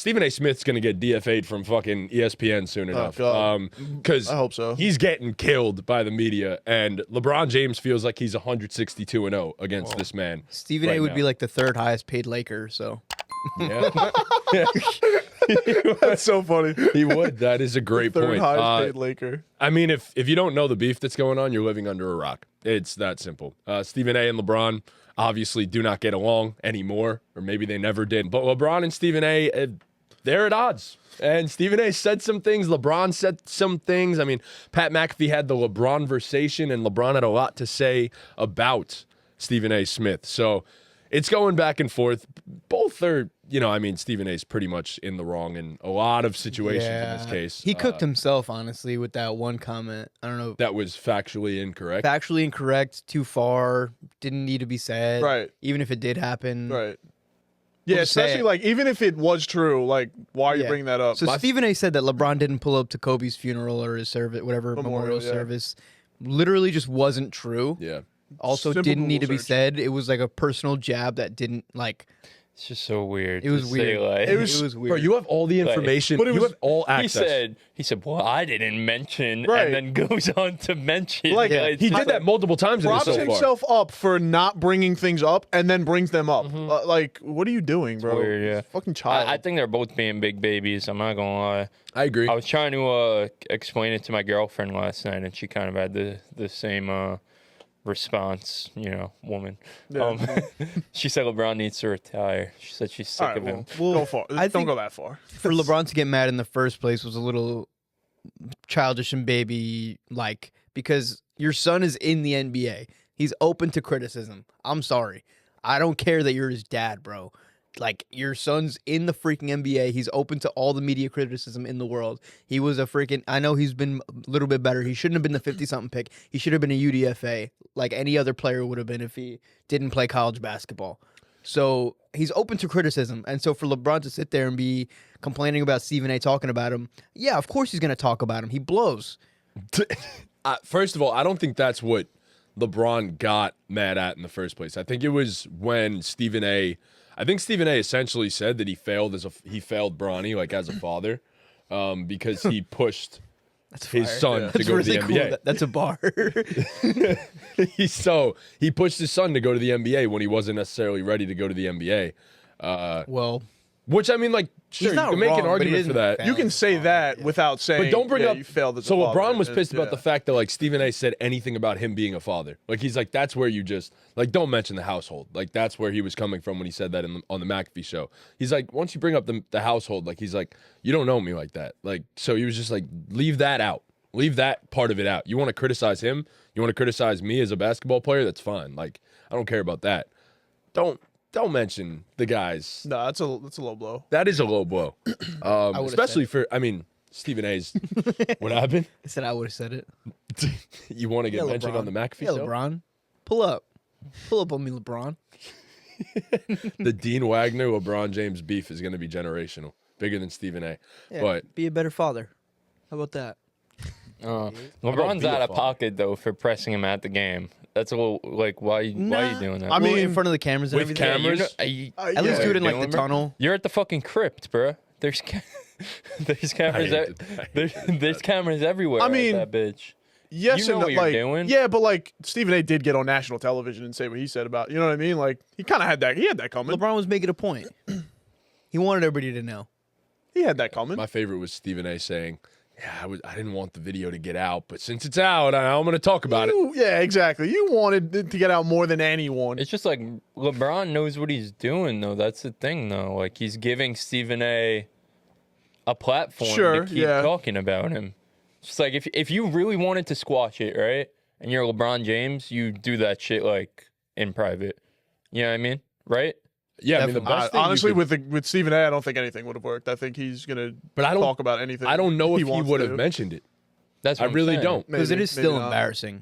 Stephen A. Smith's going to get DFA'd from fucking ESPN soon enough. Because I hope so. He's getting killed by the media, and LeBron James feels like he's 162-0 against this man. Stephen A. would be like the third highest paid Laker, so. Yeah. That's so funny. He would. That is a great Third point. highest paid Laker. I mean, if you don't know the beef that's going on, you're living under a rock. It's that simple. Stephen A. and LeBron obviously do not get along anymore, or maybe they never did. But LeBron and Stephen A., they're at odds. And Stephen A. said some things. LeBron said some things. I mean, Pat McAfee had the LeBron-versation, and LeBron had a lot to say about Stephen A. Smith. So it's going back and forth. Both are, Stephen A.'s pretty much in the wrong in a lot of situations in this case. He cooked himself, honestly, with that one comment. I don't know. That was factually incorrect. Factually incorrect, too far, didn't need to be said. Right. Even if it did happen. Right. Yeah, just say especially it. like even if it was true, like why are you bringing that up? So Stephen A. said that LeBron didn't pull up to Kobe's funeral or his service, whatever memorial yeah. service. Literally just wasn't true. Yeah. Also Simple didn't need to Google be search. said. It was like a personal jab that didn't like. It's just so weird. It was to say, weird. like, It was weird. Bro, you have all the information. But it you was- have all access. He said, well, I didn't mention, Right. and then goes on to mention. Like, it's He just did that multiple times in this props so far. himself up for not bringing things up and then brings them up. Like, what are you doing, bro? weird, yeah. Fucking child. I think they're both being big babies. I'm not gonna lie. I agree. I was trying to explain it to my girlfriend last night, and she kind of had the same response. Woman. She said LeBron needs to retire. She said she's sick All right, of him. well, go far. I Don't think- go that far. For LeBron to get mad in the first place was a little childish and baby like because your son is in the NBA. He's open to criticism. I'm sorry. I don't care that you're his dad, bro. Like, your son's in the freaking NBA. He's open to all the media criticism in the world. He was a freaking... I know he's been a little bit better. He shouldn't have been the 50-something pick. He should have been a UDFA, like any other player would have been if he didn't play college basketball. So he's open to criticism. And so for LeBron to sit there and be complaining about Stephen A. talking about him, yeah, of course he's going to talk about him. He blows. First of all, I don't think that's what LeBron got mad at in the first place. I think it was when Stephen A. essentially said that he failed Bronny like as a father, because he pushed his son to That's go really to the cool. NBA. That's a bar. He pushed his son to go to the NBA when he wasn't necessarily ready to go to the NBA. Well, Which, I mean, like, sure, you not can make wrong, an but he argument isn't for that. fair. You can say that without saying, But don't bring up. you failed as a so father. LeBron was pissed about Yeah. the fact that like Stephen A. said anything about him being a father. Like he's like that's where you just like don't mention the household. Like that's where he was coming from when he said that on the McAfee show. He's like once you bring up the household, like he's like you don't know me like that. Like so he was just like leave that out. Leave that part of it out. You want to criticize him? You want to criticize me as a basketball player? That's fine. Like I don't care about that. Don't mention the guys. No, that's a low blow. That is a low blow. Especially for Stephen A's. What happened? I said I would have said it. You want to get mentioned LeBron. on the McAfee Yeah, show? LeBron. Pull up. Pull up on me, LeBron. The Dean Wagner LeBron James beef is going to be generational, bigger than Stephen A. Yeah, But be a better father. How about that? LeBron's be a out of father? pocket though for pressing him at the game. That's a little like why are you doing that? I Well, mean, in front of the cameras and with everything. cameras? At least do it in like the tunnel. You're at the fucking crypt, bro. There's cameras. hated that. There's cameras everywhere. I mean, at that bitch. Yes, You know and what you're like, doing. yeah, but like Stephen A. did get on national television and say what he said about, you know what I mean? Like he kind of had that. He had that coming. LeBron was making a point. He wanted everybody to know. He had that coming. my favorite was Stephen A. saying, "Yeah, I didn't want the video to get out, but since it's out, I'm going to talk about it." Yeah, exactly. You wanted it to get out more than anyone. It's just like LeBron knows what he's doing, though. That's the thing, though. Like he's giving Stephen A. platform Sure, to keep yeah. talking about him. It's just like if you really wanted to squash it, right? And you're LeBron James, you do that shit like in private. You know what I mean? Right? Yeah, I mean the best thing you Honestly, could- with Stephen A., I don't think anything would have worked. I think he's gonna But I don't- talk about anything. I don't know if he wants would to. have mentioned it. That's I what I'm really saying. don't. Because it Maybe- is still maybe not. embarrassing.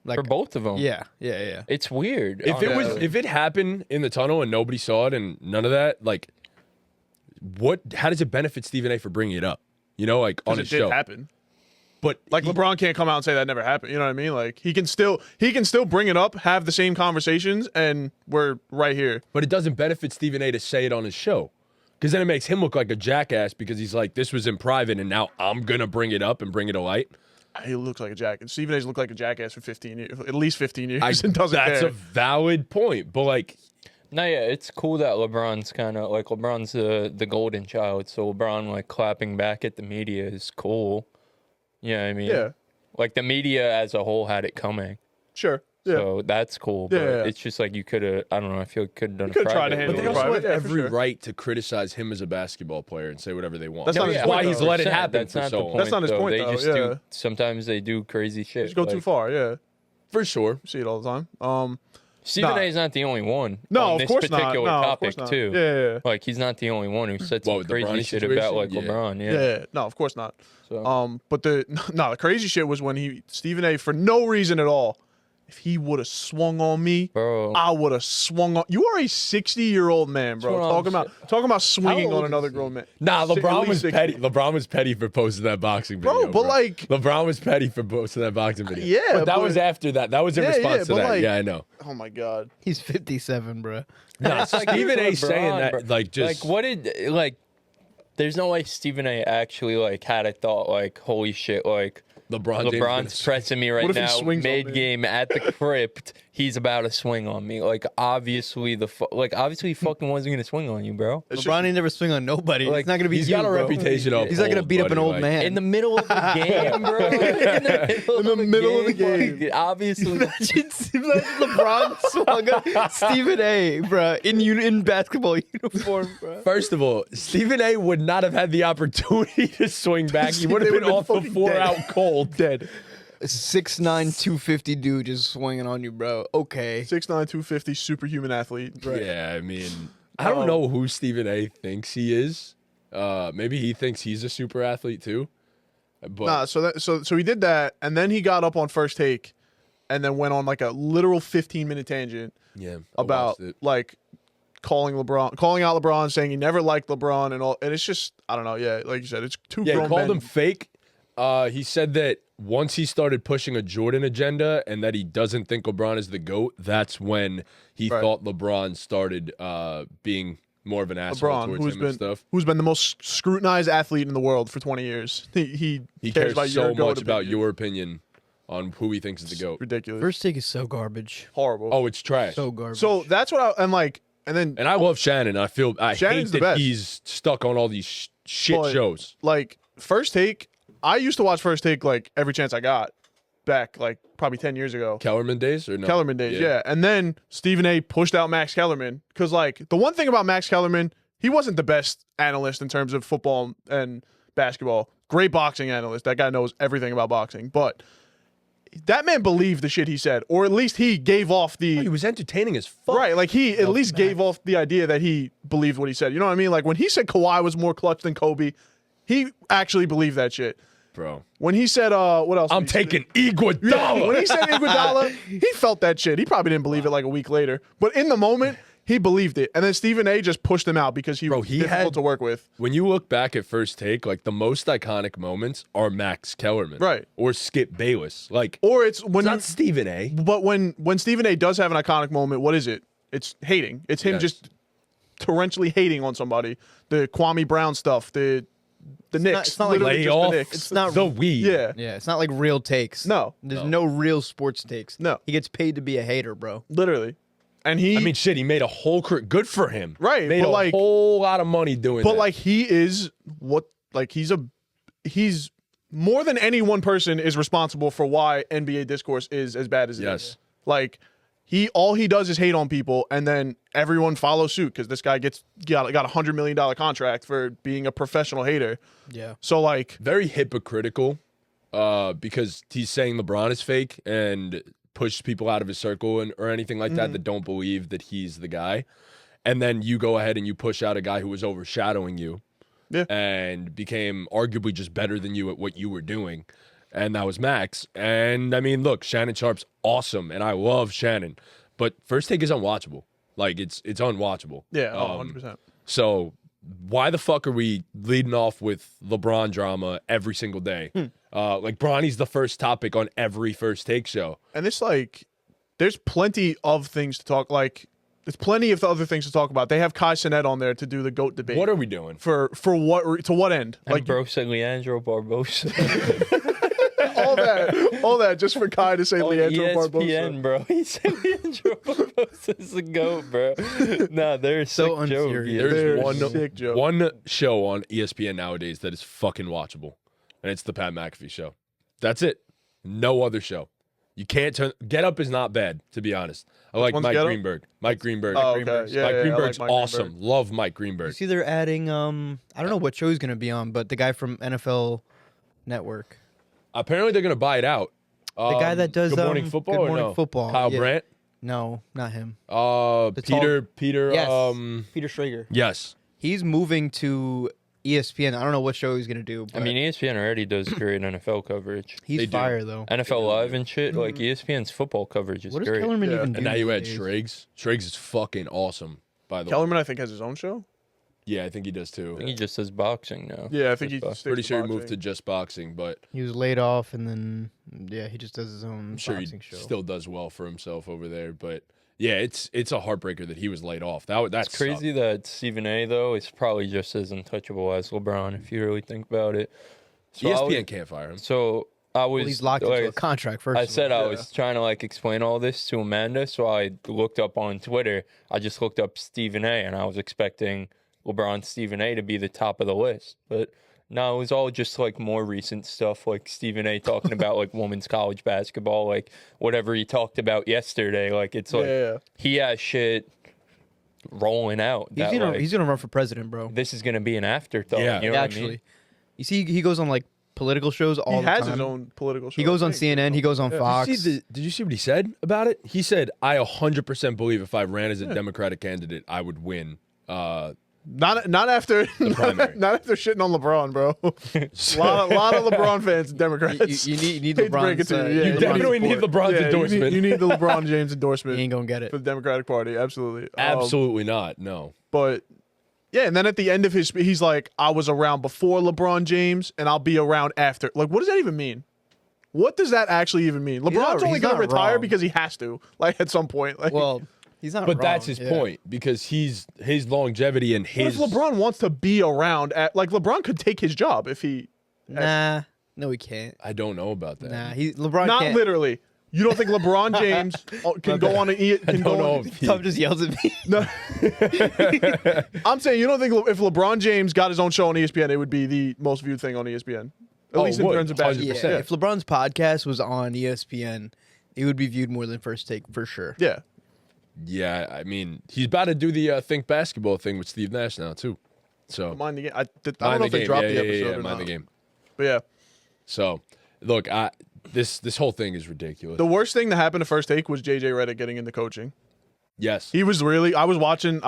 Like, For both of them. Yeah, yeah. It's weird. If it was, honestly. if it happened in the tunnel and nobody saw it and none of that, like, how does it benefit Stephen A. for bringing it up? You know, like on 'Cause his it did show. happen. But Like LeBron can't come out and say that never happened. You know what I mean? Like he can still bring it up, have the same conversations, and we're right here. But it doesn't benefit Stephen A. to say it on his show. Because then it makes him look like a jackass because he's like, this was in private and now I'm going to bring it up and bring it to light. He looks like a jackass. Stephen A's looked like a jackass for 15 years, at least 15 years, and doesn't That's care. a valid point. But, like, No, yeah, it's cool that LeBron's kind of like LeBron's the golden child. So LeBron like clapping back at the media is cool. You know what I mean? Yeah. Like the media as a whole had it coming. Sure. Yeah. So that's cool. Yeah, But yeah. it's just like you could have, I don't know, I feel you could have done could've a tried to private handle but it they with also private, have yeah, for every sure. right to criticize him as a basketball player and say whatever they want. That's not his That's point, why he's though. let it happen That's for not so the long. point. That's not his though. point, They though, just yeah. do, sometimes they do crazy shit. Just go too like, far. Yeah. For sure. See it all the time. Stephen Nah. A is not the only one No, on of this course not. particular No, of topic course not. too. Yeah. Like he's not the only one who said What, some with the crazy Bronny shit about like situation? Yeah. LeBron. Yeah. No, of course not. So, But the crazy shit was when Stephen A, for no reason at all, if he would have swung on me, bro, I would have swung on. You are a 60-year-old man, bro. That's what I'm Talking about swinging How on old another is he? grown man. Nah, At LeBron least was 60. petty. LeBron was petty for posting that boxing video. Bro, but like, LeBron was petty for posting that boxing video. Yeah, but that but- was after that. That was in Yeah, response to but that. like- Yeah, I know. oh my god. He's 57, bro. Nah, it's like Stephen A LeBron, saying that, bro. like, just like what did like? There's no way Stephen A actually like had a thought like, holy shit, like LeBron's LeBron's pressing me right What if he now, swings on me? mid game at the crypt. He's about to swing on me. Like obviously obviously he fucking wasn't gonna swing on you, bro. LeBron ain't never swing on nobody. Like, it's not gonna be He's you, got a bro. reputation of He's not gonna old, beat up an buddy, old like- man. In the middle of the game, bro. In the middle of the game. like, obviously. Imagine LeBron swung on Stephen A, bro, in basketball uniform, bro. First of all, Stephen A would not have had the opportunity to swing back. He would have They been would've off the fucking floor dead. out cold. Dead. 6'9", 250 dude just swinging on you, bro. Okay. 6'9", 250, superhuman athlete. Yeah, I mean, I don't know who Stephen A thinks he is. Maybe he thinks he's a super athlete too. But Nah, so he did that, and then he got up on First Take, and then went on like a literal 15-minute tangent yeah, I about watched it. like calling out LeBron, saying he never liked LeBron and all. And it's just, I don't know. Yeah, like you said, it's two Yeah, he grown called men. him fake. He said that once he started pushing a Jordan agenda and that he doesn't think LeBron is the GOAT, that's when he Right. thought LeBron started being more of an asshole LeBron, towards him and stuff. who's been the most scrutinized athlete in the world for 20 years. He Cares about so your GOAT much about opinion. your opinion on who he thinks is the GOAT. Ridiculous. First Take is so garbage. Horrible. Oh, it's trash. So garbage. So that's what I'm like, and then And I love Shannon. I Shannon's hate the that best. he's stuck on all these shit But- shows. like First Take, I used to watch First Take like every chance I got back, like probably 10 years ago. Kellerman days or no? Kellerman days, yeah. And then Stephen A pushed out Max Kellerman because, like, the one thing about Max Kellerman, he wasn't the best analyst in terms of football and basketball. Great boxing analyst. That guy knows everything about boxing. But that man believed the shit he said, or at least he gave off He the was entertaining as fuck. right. Like he at least gave off the idea that he believed what he said. You know what I mean? Like when he said Kawhi was more clutch than Kobe, he actually believed that shit. Bro. When he said, what else? I'm did he say? taking Iguodala. Yeah, when he said Iguodala, he felt that shit. He probably didn't believe it like a week later, but in the moment, he believed it. And then Stephen A. just pushed him out because he Bro, was he difficult had- to work with. When you look back at First Take, like the most iconic moments are Max Kellerman. Right. Or Skip Bayless. Like, Or it's when it's you, not Stephen A. but when Stephen A. does have an iconic moment, what is it? It's hating. It's him Yes. just torrentially hating on somebody. The Kwame Brown stuff. The Knicks. it's not like literally just the Layoff. Knicks. It's not the weed. Yeah. Yeah, it's not like real takes. No. There's no real sports takes. No. He gets paid to be a hater, bro. Literally. And he I mean, shit, he made a whole career. Good for him. Right, Made but a like- whole lot of money doing But that. like he is what like he's more than any one person is responsible for why NBA discourse is as bad as it is. Yes. Like all he does is hate on people, and then everyone follows suit because this guy got a $100 million contract for being a professional hater. Yeah. So like very hypocritical because he's saying LeBron is fake and pushes people out of his circle or anything like that don't believe that he's the guy. And then you go ahead and you push out a guy who was overshadowing you Yeah. and became arguably just better than you at what you were doing. And that was Max. And I mean, look, Shannon Sharp's awesome and I love Shannon, but First Take is unwatchable. Like it's unwatchable. yeah, 100%. So why the fuck are we leading off with LeBron drama every single day? Like Bronny's the first topic on every First Take show. And it's like there's plenty of things to talk. Like There's plenty of other things to talk about. They have Kai Cenat on there to do the GOAT debate. What are we doing? For what to what end? And bro said Leandro Barbosa. all that just for Kai to say Leandro Barbosa. ESPN, bro. He said Leandro Barbosa is the GOAT, bro. Nah, they're So sick joke. unserious. There's sick joke. one show on ESPN nowadays that is fucking watchable, and it's the Pat McAfee show. That's it. No other show. You can't turn. Get Up is not bad, to be honest. I like one's Mike Get Up? Greenberg. Mike Greenberg. Oh, okay. Mike Yeah, I Greenberg's like Mike awesome. Greenberg. Love Mike You Greenberg. see, they're adding. I don't know what show he's gonna be on, but the guy from NFL Network, Apparently, they're gonna buy it out. the guy that does Good Morning Football. Good or Morning no? Football. Kyle yeah. Brandt. No, not him. Peter. Yes. Peter Schrager. Yes. He's moving to ESPN. I don't know what show he's gonna do. I But mean, ESPN already does great NFL coverage. he's they do. fire though. NFL Live and shit. Like ESPN's football coverage is What does great. Kellerman Yeah. even do? And now you add these days? Schrags. Schrags is fucking awesome. By the way. Kellerman, I think, has his own show. Yeah, I think he does I too. think he just does boxing now. Yeah, I think Just he boxing. Pretty sure he moved to boxing. just boxing, but He was laid off, and then he just does his own I'm sure he boxing show. still does well for himself over there. But yeah, it's a heartbreaker that he was laid off. That's It's crazy that Stephen A. though is probably just as untouchable as LeBron if you really think about it. So ESPN can't fire him. So I was Well, he's locked like, into a contract first. I of said all. I was trying to like explain all this to Amanda, so I looked up on Twitter. I just looked up Stephen A. and I was expecting LeBron Stephen A. to be the top of the list, but no, it was all just like more recent stuff, like Stephen A. talking about like women's college basketball, like whatever he talked about yesterday. Like it's like Yeah. he has shit rolling out. He's that, gonna like, he's gonna run for president, bro. this is gonna be an afterthought. Yeah. you know Actually, what I mean? you see, he goes on like political shows all He the has time. his own political show. He goes I on think. CNN. He goes on Fox. Did you see what he said about it? He said, "I 100% believe if I ran as a Democratic candidate, I would win." Not after primary. not after shitting on LeBron, bro. lot of LeBron fans, Democrats. You need Hate to break it LeBron's. to you. Yeah, You LeBron's definitely need support. LeBron's Yeah, endorsement. You need the LeBron James He endorsement ain't gonna get it. for the Democratic Party. Absolutely. Absolutely not. No. But yeah, and then at the end of his speech, he's like, "I was around before LeBron James, and I'll be around after." Like, what does that even mean? What does that actually even mean? LeBron's only he's going to not retire wrong. because he has to, like at some point. Like, Well, he's not. But wrong. that's his Yeah. point because his longevity and what his if LeBron wants to be around? Like, LeBron could take his job if he. Nah, no, he can't. I don't know about that. Nah, LeBron Not can't. literally. You don't think LeBron James can go on a I don't know. Tom just yells at me. No. I'm saying you don't think if LeBron James got his own show on ESPN, it would be the most viewed thing on ESPN. At Oh, least it in would, terms of basketball. 100%. Yeah, Yeah. if LeBron's podcast was on ESPN, it would be viewed more than First Take for sure. Yeah. Yeah, I mean, he's about to do the Think Basketball thing with Steve Nash now too. So Mind the game. I don't mind know the if they game. dropped Yeah, the yeah, episode yeah, or mind not. the game. But yeah. So look, this whole thing is ridiculous. The worst thing that happened to First Take was JJ Redick getting into coaching. Yes. He was really I was watching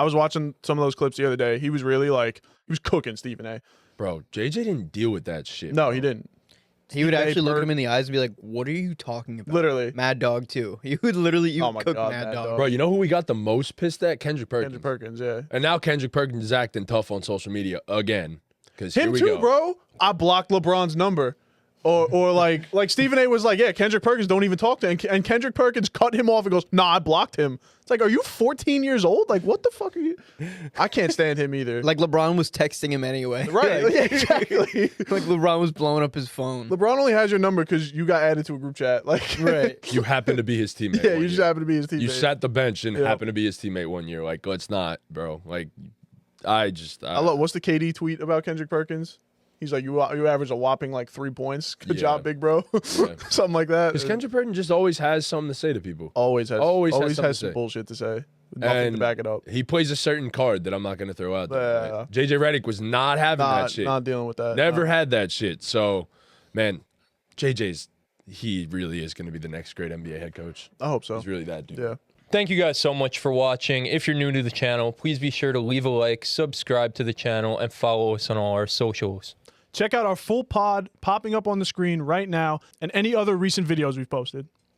some of those clips the other day. He was really like he was cooking Stephen A. Bro, JJ didn't deal with that shit. No, bro. he didn't. He would Stephen A. actually look Burke- him in the eyes and be like, "What are you talking about?" Literally. Mad Dog too. He would literally Oh my cook God, Mad Mad Dog. Dog. Bro, you know who we got the most pissed at? Kendrick Perkins. Kendrick Perkins, yeah. And now Kendrick Perkins is acting tough on social media again. Because here Him we too, go. bro. I blocked LeBron's number. Or like Stephen A was like, yeah, Kendrick Perkins don't even talk to him. And Kendrick Perkins cut him off and goes, nah, I blocked him. It's like, are you 14 years old? Like, what the fuck are you? I can't stand him either. Like LeBron was texting him anyway. Right, Like, yeah, exactly. like LeBron was blowing up his phone. LeBron only has your number because you got added to a group chat. Like, Right. You happen to be his teammate. yeah, one you just year. happen to be his teammate. You sat the bench and Yeah. happened to be his teammate one year. Like, let's not, bro. Like, I love, what's the KD tweet about Kendrick Perkins? He's like, you average a whopping like 3 points. Good Yeah. job, big bro. Yeah. Something like that. Because Kendrick Perkins just always has something to say to people. always has always has something to some say. bullshit to say. Nothing And to back it up. he plays a certain card that I'm not going to throw out there. Yeah. Like, JJ Redick was not having that shit. Not dealing with that. Never No. had that shit. So, man, he really is going to be the next great NBA head coach. I hope so. He's really that dude. Yeah. Thank you guys so much for watching. If you're new to the channel, please be sure to leave a like, subscribe to the channel, and follow us on all our socials. Check out our full pod popping up on the screen right now and any other recent videos we've posted.